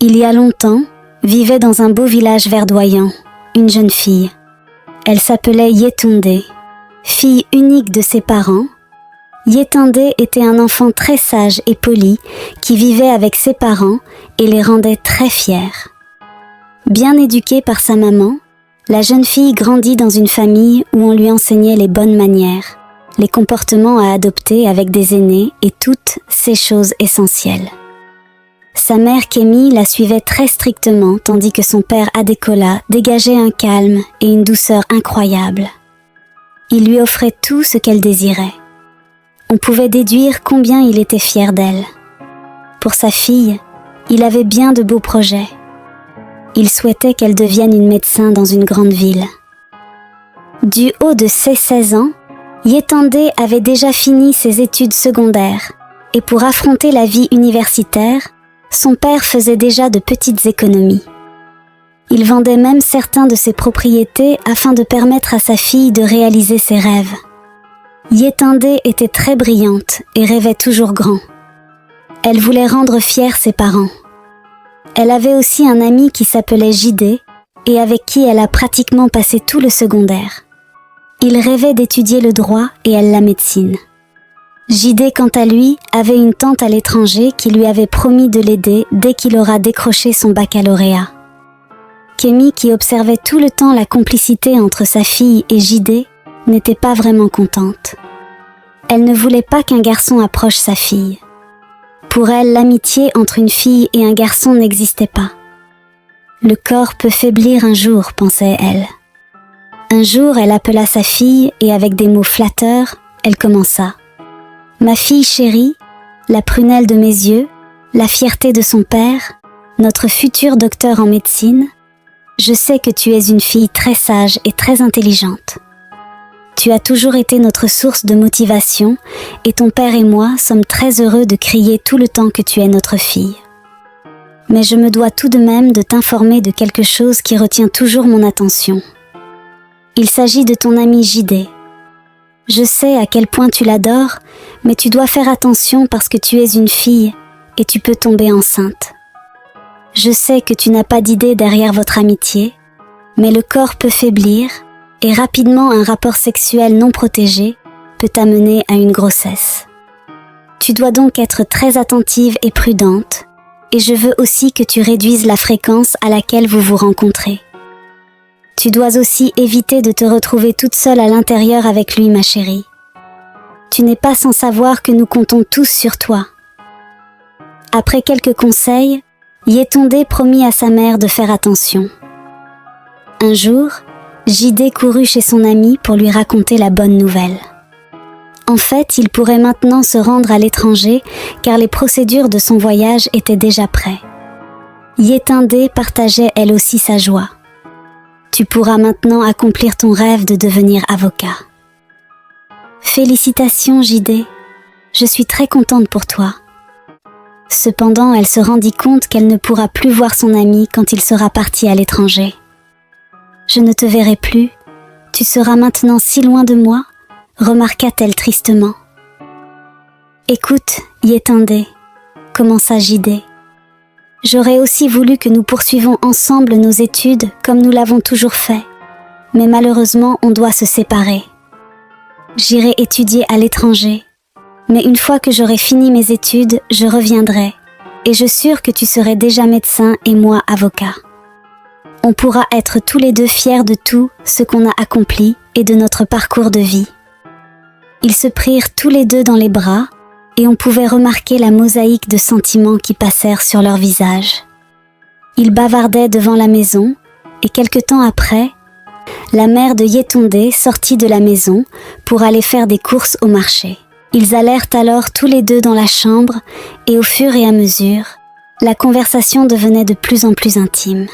Il y a longtemps, vivait dans un beau village verdoyant, une jeune fille. Elle s'appelait Yetunde. Fille unique de ses parents, Yetunde était un enfant très sage et poli qui vivait avec ses parents et les rendait très fiers. Bien éduquée par sa maman, la jeune fille grandit dans une famille où on lui enseignait les bonnes manières, les comportements à adopter avec des aînés et toutes ces choses essentielles. Sa mère Kemi la suivait très strictement tandis que son père Adekola dégageait un calme et une douceur incroyables. Il lui offrait tout ce qu'elle désirait. On pouvait déduire combien il était fier d'elle. Pour sa fille, il avait bien de beaux projets. Il souhaitait qu'elle devienne une médecin dans une grande ville. Du haut de ses 16 ans, Yetunde avait déjà fini ses études secondaires et pour affronter la vie universitaire, son père faisait déjà de petites économies. Il vendait même certains de ses propriétés afin de permettre à sa fille de réaliser ses rêves. Yetunde était très brillante et rêvait toujours grand. Elle voulait rendre fiers ses parents. Elle avait aussi un ami qui s'appelait Jide et avec qui elle a pratiquement passé tout le secondaire. Il rêvait d'étudier le droit et elle la médecine. Jide, quant à lui, avait une tante à l'étranger qui lui avait promis de l'aider dès qu'il aura décroché son baccalauréat. Kemi, qui observait tout le temps la complicité entre sa fille et Jide, n'était pas vraiment contente. Elle ne voulait pas qu'un garçon approche sa fille. Pour elle, l'amitié entre une fille et un garçon n'existait pas. Le corps peut faiblir un jour, pensait-elle. Un jour, elle appela sa fille et avec des mots flatteurs, elle commença. « Ma fille chérie, la prunelle de mes yeux, la fierté de son père, notre futur docteur en médecine, je sais que tu es une fille très sage et très intelligente. Tu as toujours été notre source de motivation et ton père et moi sommes très heureux de crier tout le temps que tu es notre fille. Mais je me dois tout de même de t'informer de quelque chose qui retient toujours mon attention. Il s'agit de ton ami Jide. Je sais à quel point tu l'adores, mais tu dois faire attention parce que tu es une fille et tu peux tomber enceinte. Je sais que tu n'as pas d'idée derrière votre amitié, mais le corps peut faiblir et rapidement un rapport sexuel non protégé peut amener à une grossesse. Tu dois donc être très attentive et prudente, et je veux aussi que tu réduises la fréquence à laquelle vous vous rencontrez. Tu dois aussi éviter de te retrouver toute seule à l'intérieur avec lui, ma chérie. Tu n'es pas sans savoir que nous comptons tous sur toi. » Après quelques conseils, Yetunde promit à sa mère de faire attention. Un jour, Jide courut chez son ami pour lui raconter la bonne nouvelle. En fait, il pourrait maintenant se rendre à l'étranger car les procédures de son voyage étaient déjà prêtes. Yetunde partageait elle aussi sa joie. Tu pourras maintenant accomplir ton rêve de devenir avocat. Félicitations, Jide. Je suis très contente pour toi. Cependant, elle se rendit compte qu'elle ne pourra plus voir son ami quand il sera parti à l'étranger. Je ne te verrai plus. Tu seras maintenant si loin de moi, remarqua-t-elle tristement. Écoute, Yetunde, commença Jide. J'aurais aussi voulu que nous poursuivions ensemble nos études comme nous l'avons toujours fait, mais malheureusement on doit se séparer. J'irai étudier à l'étranger, mais une fois que j'aurai fini mes études, je reviendrai, et je suis que tu serais déjà médecin et moi avocat. On pourra être tous les deux fiers de tout ce qu'on a accompli et de notre parcours de vie. Ils se prirent tous les deux dans les bras, et on pouvait remarquer la mosaïque de sentiments qui passèrent sur leurs visages. Ils bavardaient devant la maison, et quelque temps après, la mère de Yetunde sortit de la maison pour aller faire des courses au marché. Ils allèrent alors tous les deux dans la chambre, et au fur et à mesure, la conversation devenait de plus en plus intime.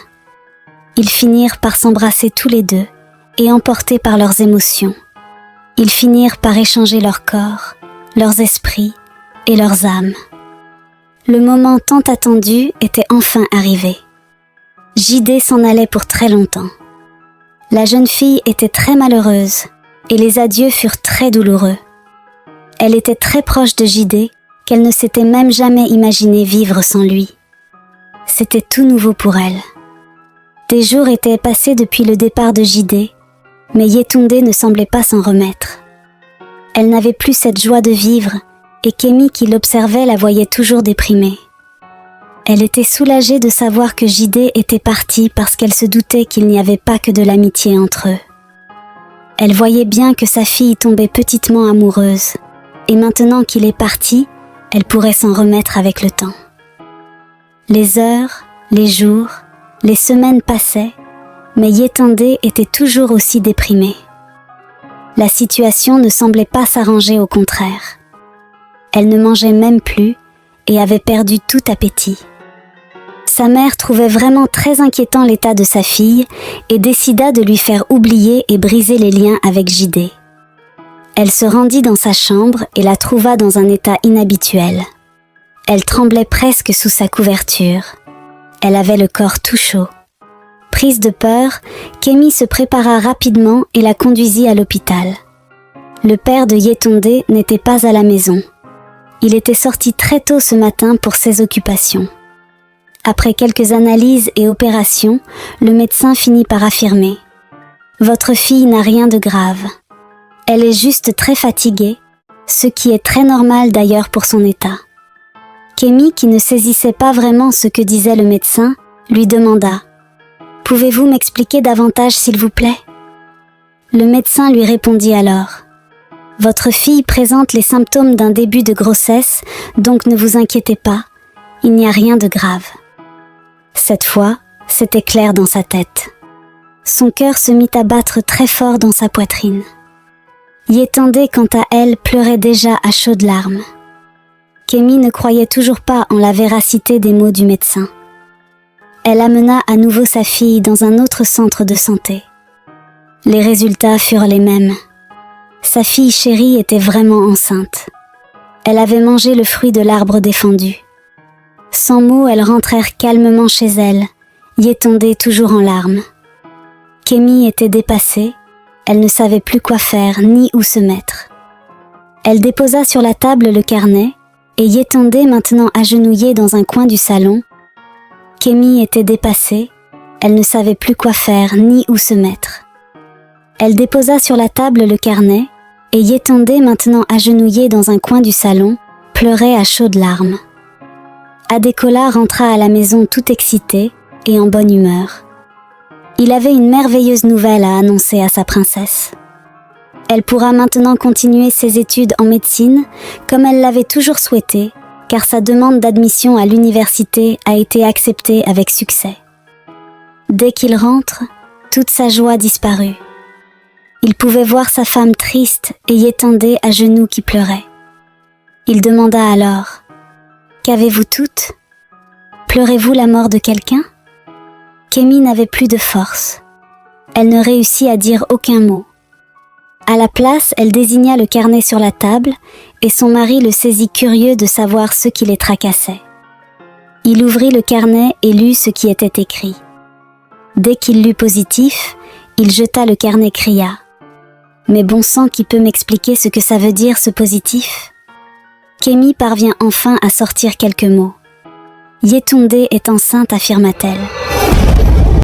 Ils finirent par s'embrasser tous les deux, et emportés par leurs émotions. Ils finirent par échanger leurs corps, leurs esprits, et leurs âmes. Le moment tant attendu était enfin arrivé. Jide s'en allait pour très longtemps. La jeune fille était très malheureuse et les adieux furent très douloureux. Elle était très proche de Jide qu'elle ne s'était même jamais imaginé vivre sans lui. C'était tout nouveau pour elle. Des jours étaient passés depuis le départ de Jidé, mais Yetunde ne semblait pas s'en remettre. Elle n'avait plus cette joie de vivre, et Kémi qui l'observait la voyait toujours déprimée. Elle était soulagée de savoir que Jidé était parti parce qu'elle se doutait qu'il n'y avait pas que de l'amitié entre eux. Elle voyait bien que sa fille tombait petitement amoureuse, et maintenant qu'il est parti, elle pourrait s'en remettre avec le temps. Les heures, les jours, les semaines passaient, mais Yetunde était toujours aussi déprimée. La situation ne semblait pas s'arranger, au contraire. Elle ne mangeait même plus et avait perdu tout appétit. Sa mère trouvait vraiment très inquiétant l'état de sa fille et décida de lui faire oublier et briser les liens avec Jidé. Elle se rendit dans sa chambre et la trouva dans un état inhabituel. Elle tremblait presque sous sa couverture. Elle avait le corps tout chaud. Prise de peur, Kémi se prépara rapidement et la conduisit à l'hôpital. Le père de Yetunde n'était pas à la maison. Il était sorti très tôt ce matin pour ses occupations. Après quelques analyses et opérations, le médecin finit par affirmer « Votre fille n'a rien de grave. Elle est juste très fatiguée, ce qui est très normal d'ailleurs pour son état. » Kémi, qui ne saisissait pas vraiment ce que disait le médecin, lui demanda « Pouvez-vous m'expliquer davantage s'il vous plaît ?» Le médecin lui répondit alors « Votre fille présente les symptômes d'un début de grossesse, donc ne vous inquiétez pas, il n'y a rien de grave. » Cette fois, c'était clair dans sa tête. Son cœur se mit à battre très fort dans sa poitrine. Yetunde, quant à elle, pleurait déjà à chaudes larmes. Kémi ne croyait toujours pas en la véracité des mots du médecin. Elle amena à nouveau sa fille dans un autre centre de santé. Les résultats furent les mêmes. Sa fille chérie était vraiment enceinte. Elle avait mangé le fruit de l'arbre défendu. Sans mots, elles rentrèrent calmement chez elle, Yetunde toujours en larmes. Kémi était dépassée, elle ne savait plus quoi faire ni où se mettre. Elle déposa sur la table le carnet, et Yetunde, maintenant agenouillée dans un coin du salon, Kémi était dépassée, elle ne savait plus quoi faire ni où se mettre. Elle déposa sur la table le carnet, et Yetunde, maintenant agenouillée dans un coin du salon, pleurait à chaudes larmes. Adekola rentra à la maison tout excité et en bonne humeur. Il avait une merveilleuse nouvelle à annoncer à sa princesse. Elle pourra maintenant continuer ses études en médecine comme elle l'avait toujours souhaité, car sa demande d'admission à l'université a été acceptée avec succès. Dès qu'il rentre, toute sa joie disparut. Il pouvait voir sa femme triste et Yetunde à genoux qui pleurait. Il demanda alors « Qu'avez-vous toutes ? Pleurez-vous la mort de quelqu'un ?» Kémi n'avait plus de force. Elle ne réussit à dire aucun mot. À la place, elle désigna le carnet sur la table et son mari le saisit curieux de savoir ce qui les tracassait. Il ouvrit le carnet et lut ce qui était écrit. Dès qu'il lut positif, il jeta le carnet et cria « Mais bon sang, qui peut m'expliquer ce que ça veut dire ce positif ?» Kémi parvient enfin à sortir quelques mots. « Yetunde est enceinte », affirma-t-elle.